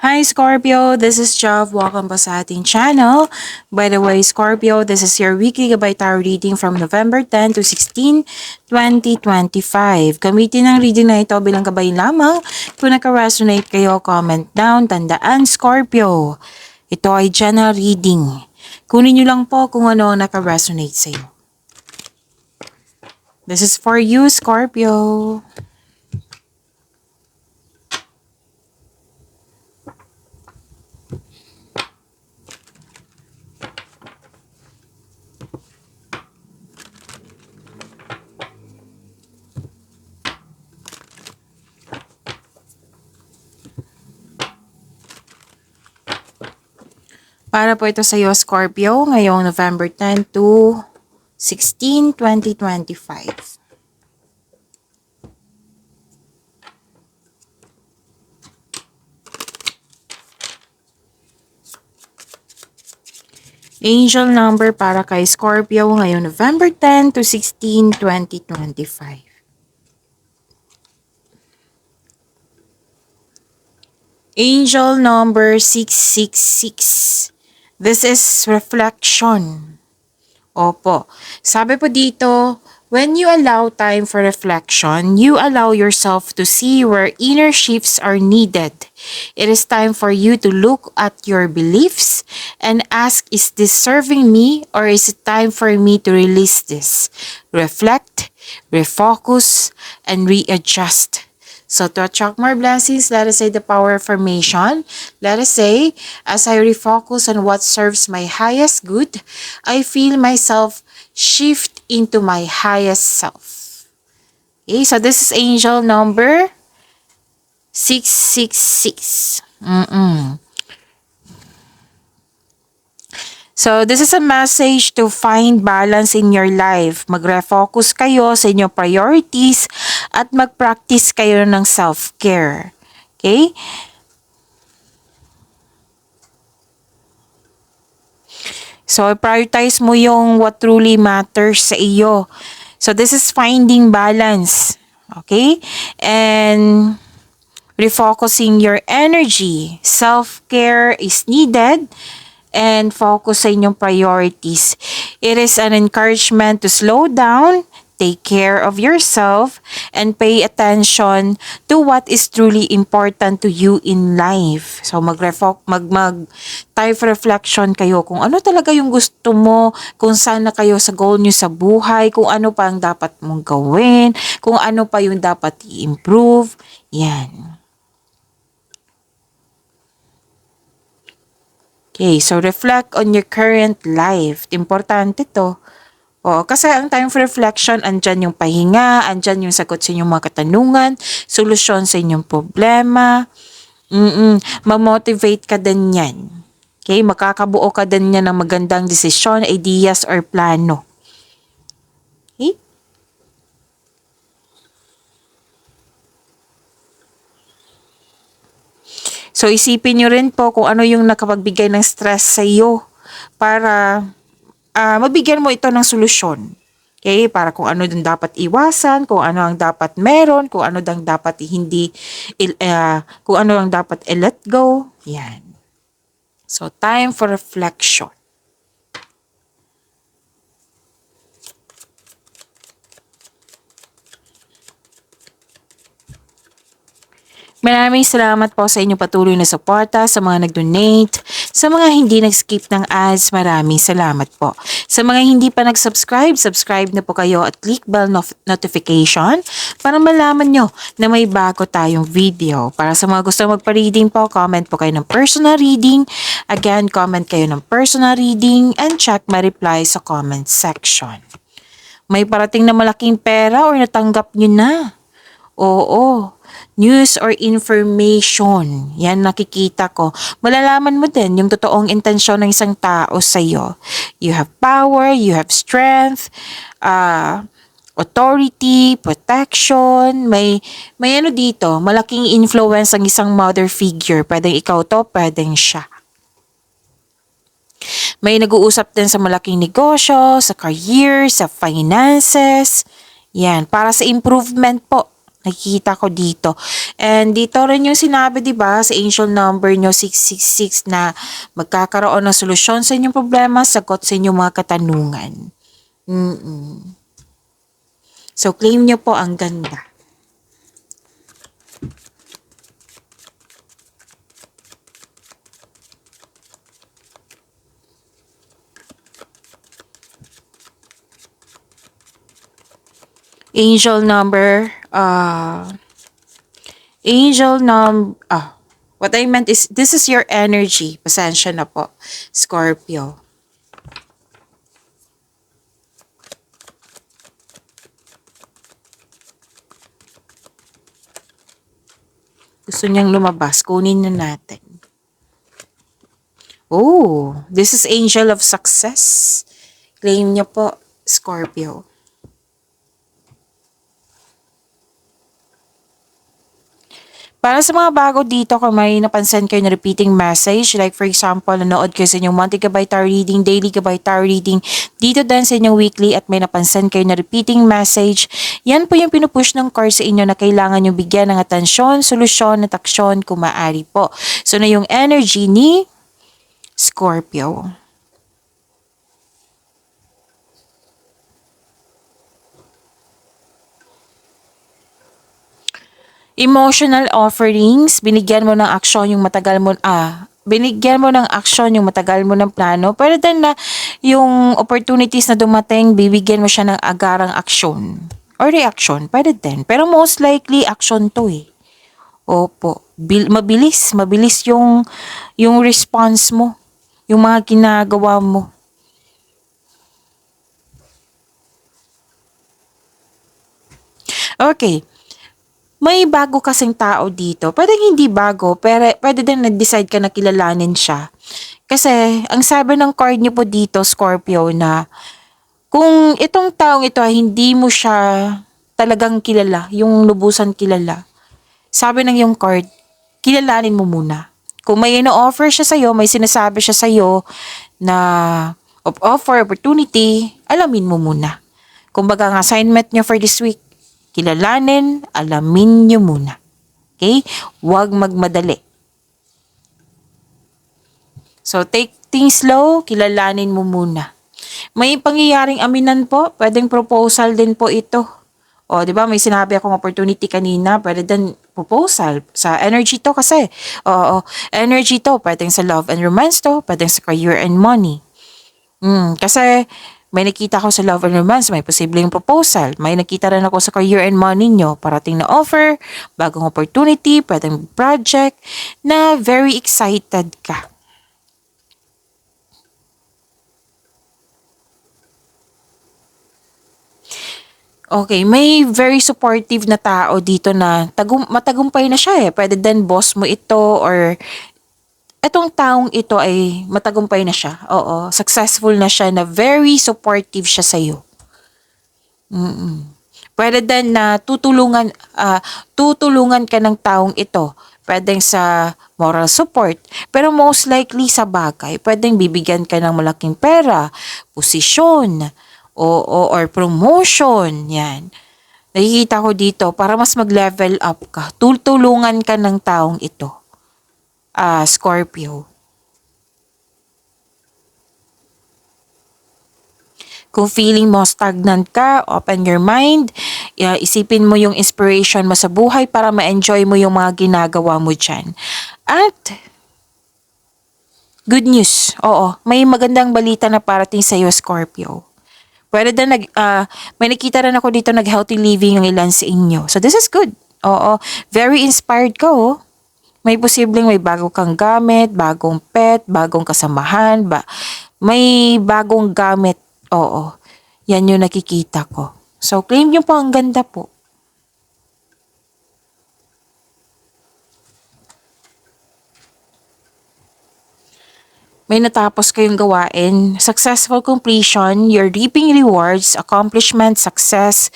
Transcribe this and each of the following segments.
Hi Scorpio, this is Jav. Welcome po sa ating channel. By the way, Scorpio, this is your weekly gabay tarot reading from November 10 to 16, 2025. Gamitin ang reading na ito bilang gabay lamang. Kung naka-resonate kayo, comment down. Tandaan, Scorpio, ito ay general reading. Kunin nyo lang po kung ano ang naka-resonate sa iyo. This is for you, Scorpio. Para po ito sa iyo, Scorpio, ngayong November 10 to 16, 2025. Angel number para kay Scorpio ngayong November 10 to 16, 2025. Angel number 666. This is reflection. Opo. Sabi po dito, when you allow time for reflection, you allow yourself to see where inner shifts are needed. It is time for you to look at your beliefs and ask, is this serving me or is it time for me to release this? Reflect, refocus, and readjust. So to attract more blessings, let us say the power of affirmation. Let us say, as I refocus on what serves my highest good, I feel myself shift into my highest self. Okay, so this is angel number 666. So, this is a message to find balance in your life. Mag-refocus kayo sa inyong priorities at mag-practice kayo ng self-care. Okay? So, prioritize mo yung what truly matters sa iyo. So, this is finding balance. Okay? And refocusing your energy. Self-care is needed. And focus sa inyong priorities. It is an encouragement to slow down, take care of yourself, and pay attention to what is truly important to you in life. So time for reflection kayo kung ano talaga yung gusto mo, kung saan na kayo sa goal nyo sa buhay, kung ano pa ang dapat mong gawin, kung ano pa yung dapat i-improve. Yan. Okay, so reflect on your current life. Importante to. O, kasi ang time for reflection, andyan yung pahinga, andyan yung sagot sa inyong mga katanungan, solusyon sa inyong problema. Mamotivate ka din yan. Okay, makakabuo ka din yan ng magandang desisyon, ideas, or plano. Okay? So, isipin nyo rin po kung ano yung nakapagbigay ng stress sa iyo para mabigyan mo ito ng solusyon. Okay? Para kung ano din dapat iwasan, kung ano ang dapat meron, kung ano dang dapat kung ano ang dapat i-let go. Yan. So, time for reflection. Maraming salamat po sa inyong patuloy na suporta, sa mga nag-donate, sa mga hindi nag-skip ng ads, maraming salamat po. Sa mga hindi pa nag-subscribe, subscribe na po kayo at click bell notification para malaman nyo na may bago tayong video. Para sa mga gusto magpa-reading po, comment po kayo ng personal reading. Again, comment kayo ng personal reading and check my reply sa comment section. May parating na malaking pera or natanggap nyo na? Oo. News or information. Yan nakikita ko. Malalaman mo din yung totoong intensyon ng isang tao sa iyo. You have power, you have strength, authority, protection. May ano dito, malaking influence ang isang mother figure. Pwedeng ikaw to, pwedeng siya. May nag-uusap din sa malaking negosyo, sa career, sa finances. Yan, para sa improvement po. Nakikita ko dito. And dito rin yung sinabi, di ba, sa angel number nyo 666 na magkakaroon ng solusyon sa inyong problema, sagot sa inyong mga katanungan. So, claim nyo po, ang ganda. Angel number, what I meant is, this is your energy. Pasensya na po, Scorpio. Gusto niyang lumabas, kunin na natin. Oh, this is angel of success. Claim niyo po, Scorpio. Para sa mga bago dito, kung may napansin kayo na repeating message, like for example, nanood kayo sa inyong monthly gabay tarot reading, daily gabay tarot reading, dito din sa inyong weekly at may napansin kayo na repeating message, yan po yung pinupush ng card sa inyo na kailangan nyo bigyan ng atensyon, solusyon at aksyon kung maaari po. So na yung energy ni Scorpio. Emotional offerings, binigyan mo ng aksyon yung matagal mo, binigyan mo ng aksyon yung matagal mo ng plano, pero then na yung opportunities na dumating, bibigyan mo siya ng agarang aksyon or reaction, pwede din. Pero most likely, action to eh. Opo. Mabilis yung response mo, yung mga ginagawa mo. Okay. May bago kasing tao dito. Pwedeng hindi bago, pero pwede din nag-decide ka na kilalanin siya. Kasi, ang sabi ng card niyo po dito, Scorpio, na kung itong taong ito ay hindi mo siya talagang kilala, yung lubusan kilala, sabi ng yung card, kilalanin mo muna. Kung may ino-offer siya sa'yo, may sinasabi siya sa'yo na offer, opportunity, alamin mo muna. Kumbaga ang assignment niyo for this week, kilalanin, alamin nyo muna. Okay? Huwag magmadali. So, take things slow, kilalanin mo muna. May pangyayaring aminan po, pwedeng proposal din po ito. O, di ba, may sinabi akong opportunity kanina, pwede din proposal. Sa energy to kasi. Oo, energy to, pwedeng sa love and romance to, pwedeng sa career and money. Kasi, may nakita ko sa love and romance, may posibleng proposal. May nakita rin ako sa career and money nyo, parating na offer, bagong opportunity, pwedeng project, na very excited ka. Okay, may very supportive na tao dito na matagumpay na siya eh. Pwede din boss mo ito or etong taong ito ay matagumpay na siya. Oo, successful na siya, na very supportive siya sa iyo. Pwede din na tutulungan ka ng taong ito. Pwedeng sa moral support, pero most likely sa bagay, pwedeng bibigyan ka ng malaking pera, posisyon, or promotion, yan. Nakikita ko dito, para mas mag-level up ka, tutulungan ka ng taong ito. Scorpio. Kung feeling mo stagnant ka, open your mind, isipin mo yung inspiration mo sa buhay para ma-enjoy mo yung mga ginagawa mo dyan. At, good news, oo, may magandang balita na parating sa iyo, Scorpio. Pwede din may nakita rin ako dito nag-healthy living ang ilan sa inyo. So this is good. Oo, very inspired ka oh. May posibleng may bago kang gamit, bagong pet, bagong kasamahan, may bagong gamit. Oo, yan yung nakikita ko. So, claim nyo po, ang ganda po. May natapos kayong gawain, successful completion, you're reaping rewards, accomplishment, success,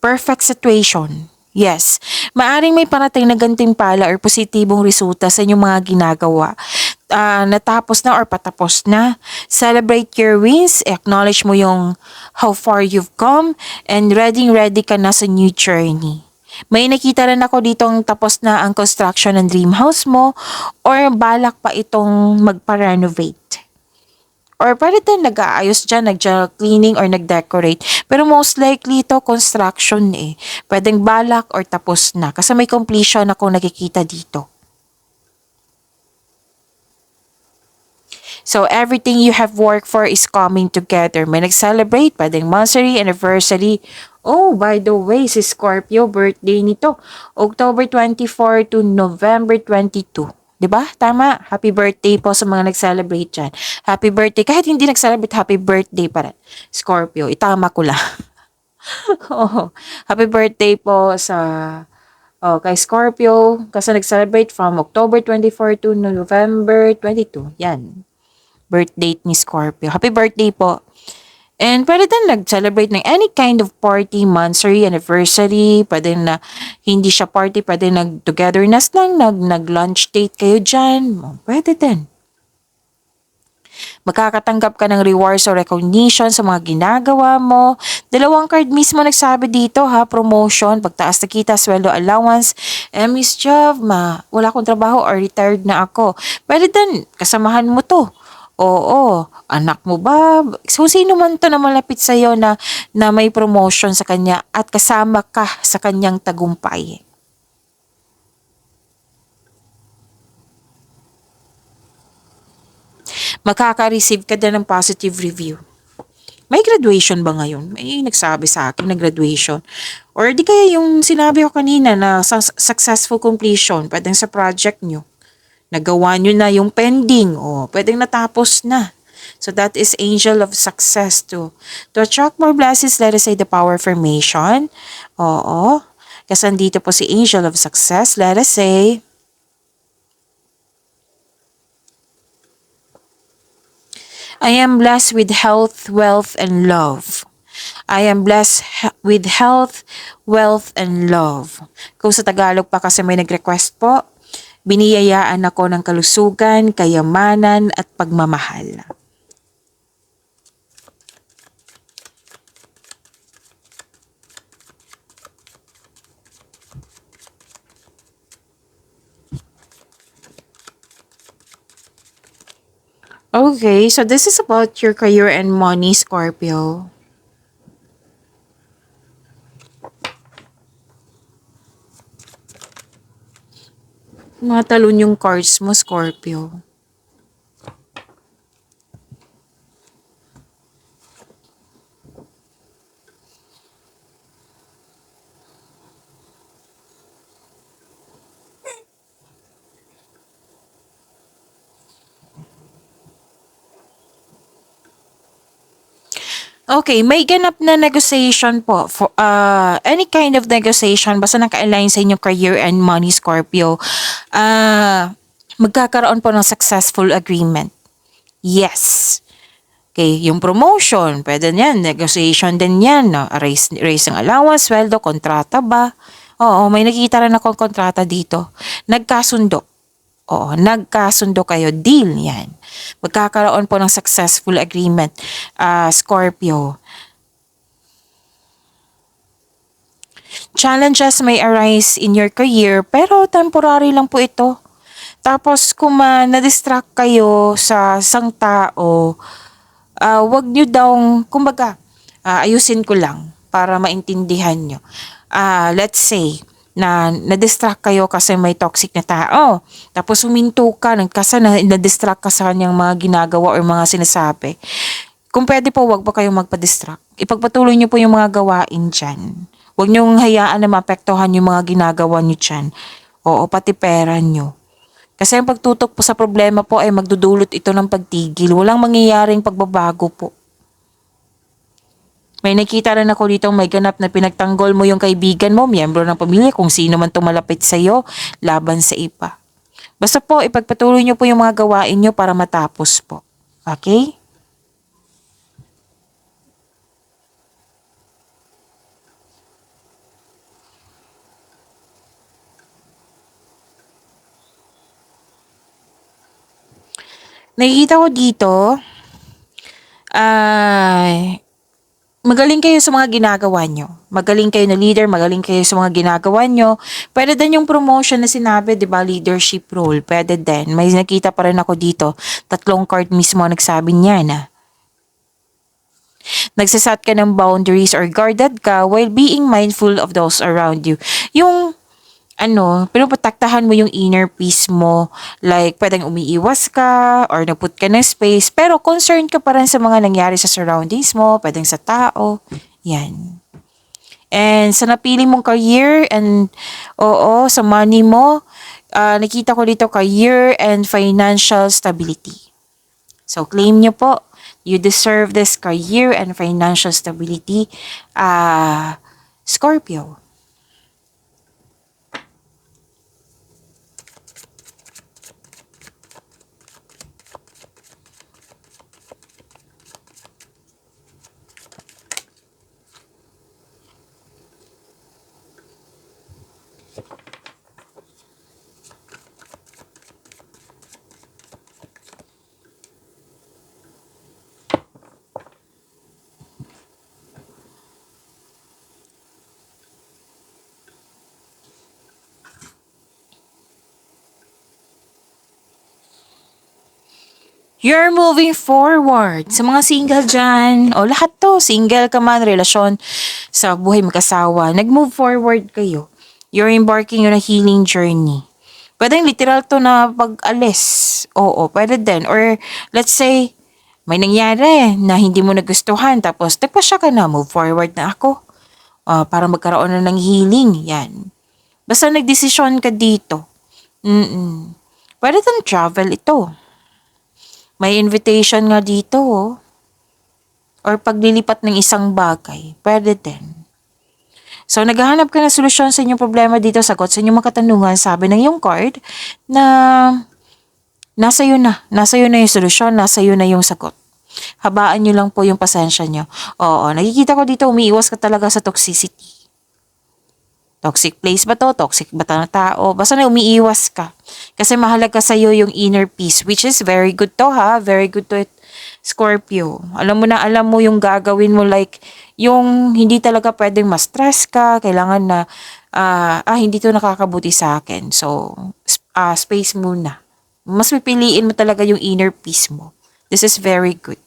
perfect situation. Yes, maaring may parating na gantimpala or positibong resulta sa inyong mga ginagawa. natapos na or patapos na. Celebrate your wins, acknowledge mo yung how far you've come, and ready ka na sa new journey. May nakita rin ako ditong tapos na ang construction ng dream house mo or balak pa itong magpa-renovate. Or pwede din nag-aayos dyan, nag-cleaning or nag-decorate. Pero most likely ito construction eh. Pwedeng balak or tapos na. Kasi may completion ako nakikita dito. So everything you have worked for is coming together. May nag-celebrate, pwedeng monthsary, anniversary. Oh, by the way, si Scorpio, birthday nito. October 24 to November 22. 'Di ba? Tama. Happy birthday po sa mga nag-celebrate dyan. Happy birthday. Kahit hindi nag-celebrate, happy birthday pa rin. Scorpio, itama ko lang. Oh, happy birthday po sa kay Scorpio kasi nag-celebrate from October 24 to November 22. Yan. Birth date ni Scorpio. Happy birthday po. And pwede din nag-celebrate ng any kind of party, monthsary, anniversary, pwede na hindi siya party, pwede nag-togetherness lang, nag-lunch date kayo dyan. Pwede din. Makakatanggap ka ng rewards or recognition sa mga ginagawa mo. Dalawang card mismo nagsabi dito ha, promotion, pagtaas na kita, sweldo allowance, Miss Job, wala akong trabaho or retired na ako. Pwede din, kasamahan mo to. Oo, anak mo ba? So, sino man to na malapit sa'yo na may promotion sa kanya at kasama ka sa kanyang tagumpay. Makaka-receive ka din ng positive review. May graduation ba ngayon? May nagsabi sa akin na graduation. Or di kaya yung sinabi ko kanina na successful completion, pwedeng sa project nyo. Nagawa nyo na yung pending o pwedeng natapos na. So that is angel of success too. To attract more blessings, let us say the power formation. Oo. Kasi andito po si angel of success. Let us say, I am blessed with health, wealth, and love. I am blessed with health, wealth, and love. Kung sa Tagalog pa kasi may nag-request po, biniyayaan ako ng kalusugan, kayamanan, at pagmamahal. Okay, so this is about your career and money, Scorpio. Matalon yung cards mo, Scorpio. Okay, may ganap na negotiation po for any kind of negotiation basta naka-align sa inyong career and money, Scorpio. Magkakaroon po ng successful agreement. Yes. Okay, yung promotion, pwede yan, negotiation din yan, no? Raise ng allowance, sweldo, kontrata ba? Oo, may nakikita rin akong kontrata dito. Nagkasundo. Oo, nagkasundo kayo. Deal yan. Magkakaroon po ng successful agreement. Scorpio. Challenges may arise in your career pero temporary lang po ito. Tapos kung na-distract kayo sa isang tao, wag nyo daw, kumbaga, ayusin ko lang para maintindihan nyo. Let's say, na-distract kayo kasi may toxic na tao. Tapos huminto ka, kasi na-distract ka sa kanyang mga ginagawa or mga sinasabi. Kung pwede po, wag pa kayong magpa-distract. Ipagpatuloy nyo po yung mga gawain dyan. Huwag nyo hayaan na maapektuhan yung mga ginagawa nyo dyan. Oo, pati pera nyo. Kasi ang pagtutok po sa problema po ay magdudulot ito ng pagtigil. Walang mangyayaring pagbabago po. May nakita rin ako dito may ganap na pinagtanggol mo yung kaibigan mo, miyembro ng pamilya, kung sino man tumalapit sa iyo, laban sa iba. Basta po, ipagpatuloy nyo po yung mga gawain nyo para matapos po. Okay? Nakikita ko dito, ay, magaling kayo sa mga ginagawa nyo. Magaling kayo na leader, magaling kayo sa mga ginagawa nyo. Pwede din yung promotion na sinabi, di ba, leadership role. Pwede din. May nakita pa rin ako dito. 3 card mismo nagsabi niya na nagsasat ka ng boundaries or guarded ka while being mindful of those around you. Yung pinuprotektahan mo yung inner peace mo. Like, pwedeng umiiwas ka or nagput ka ng space, pero concerned ka pa rin sa mga nangyari sa surroundings mo, pwedeng sa tao. Yan. And sa napili mong career and, sa money mo, nakita ko dito career and financial stability. So, claim nyo po. You deserve this career and financial stability, Scorpio. You're moving forward. Sa mga single dyan, o lahat to, single ka man, relasyon, sa buhay mag-asawa, nag-move forward kayo. You're embarking on a healing journey. Pwedeng literal to na pag-alis. Oo, pwede din. Or let's say, may nangyari na hindi mo nagustuhan, tapos nagpasya ka na, move forward na ako. Para magkaroon na ng healing. Yan. Basta nagdesisyon ka dito. Pwede din travel ito. May invitation nga dito, oh. Or paglilipat ng isang bagay. Pwede din. So, naghahanap ka ng solusyon sa inyong problema dito, sagot sa inyong mga katanungan, sabi ng iyong card, na nasa iyo na. Nasa iyo na yung solusyon, nasa iyo na yung sagot. Habaan nyo lang po yung pasensya nyo. Oo, nakikita ko dito, umiiwas ka talaga sa toxicity. Toxic place ba to? Toxic ba na tao? Basta na umiiwas ka. Kasi mahalaga sa'yo yung inner peace, which is very good to ha. Very good to it, Scorpio. Alam mo yung gagawin mo, like, yung hindi talaga pwedeng ma-stress ka. Kailangan na, hindi to nakakabuti sa akin. So, space muna. Mas pipiliin mo talaga yung inner peace mo. This is very good.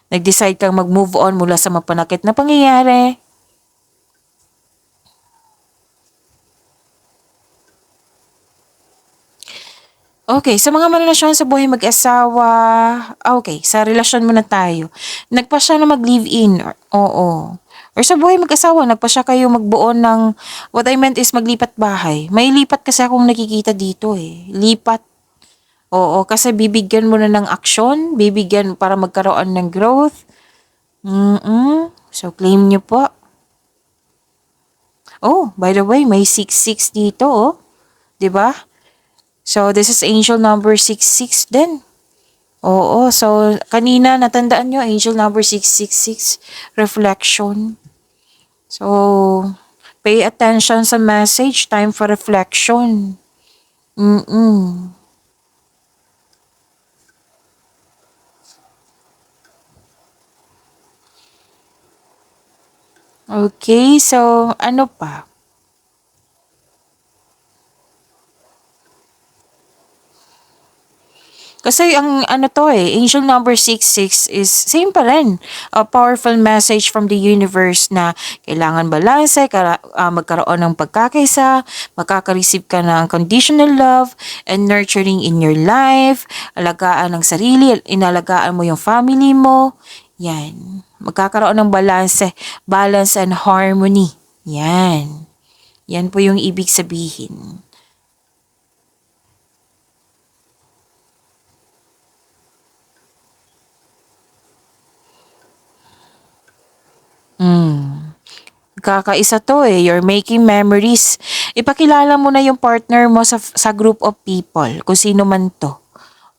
Nag-decide kang mag-move on mula sa mapanakit na pangyayari. Okay, sa mga marelasyon sa buhay mag-asawa, okay, sa relasyon muna tayo. Nagpa siya na mag-live-in, oo. Or sa buhay mag-asawa, nagpa siya kayo magbuo ng, what I meant is maglipat bahay. May lipat kasi akong nakikita dito eh. Lipat. Oo, kasi bibigyan mo na ng aksyon, bibigyan para magkaroon ng growth. So, claim nyo po. Oh, by the way, may 66 dito, oh. 'Di ba? So, this is angel number 66 din. Oo, so kanina natandaan nyo, angel number 666, reflection. So, pay attention sa message, time for reflection. Okay, so ano pa? Kasi ang ano to angel number 66 is same pa rin. A powerful message from the universe na kailangan balanse, magkaroon ng pagkakaisa, makaka-receive ka ng conditional love and nurturing in your life, alagaan ng sarili, inalagaan mo yung family mo. Yan. Magkakaroon ng balanse, balance and harmony. Yan. Yan po yung ibig sabihin. Kakaisa to you're making memories. Ipakilala mo na yung partner mo sa group of people, kung sino man to.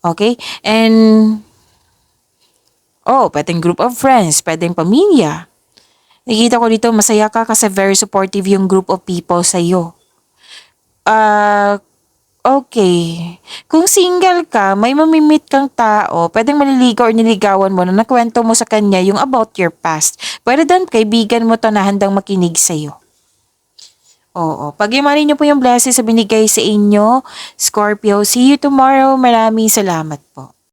Okay? And, pwedeng group of friends, pwedeng pamilya. Nakita ko dito, masaya ka kasi very supportive yung group of people sa'yo. Okay. Kung single ka, may mamimit kang tao, pwedeng maliligaw or niligawan mo na nakwento mo sa kanya yung about your past. Pwede doon, kaibigan mo to na handang makinig sa'yo. Oo. Pag-imanin niyo po yung blessings sa binigay sa inyo, Scorpio. See you tomorrow. Maraming salamat po.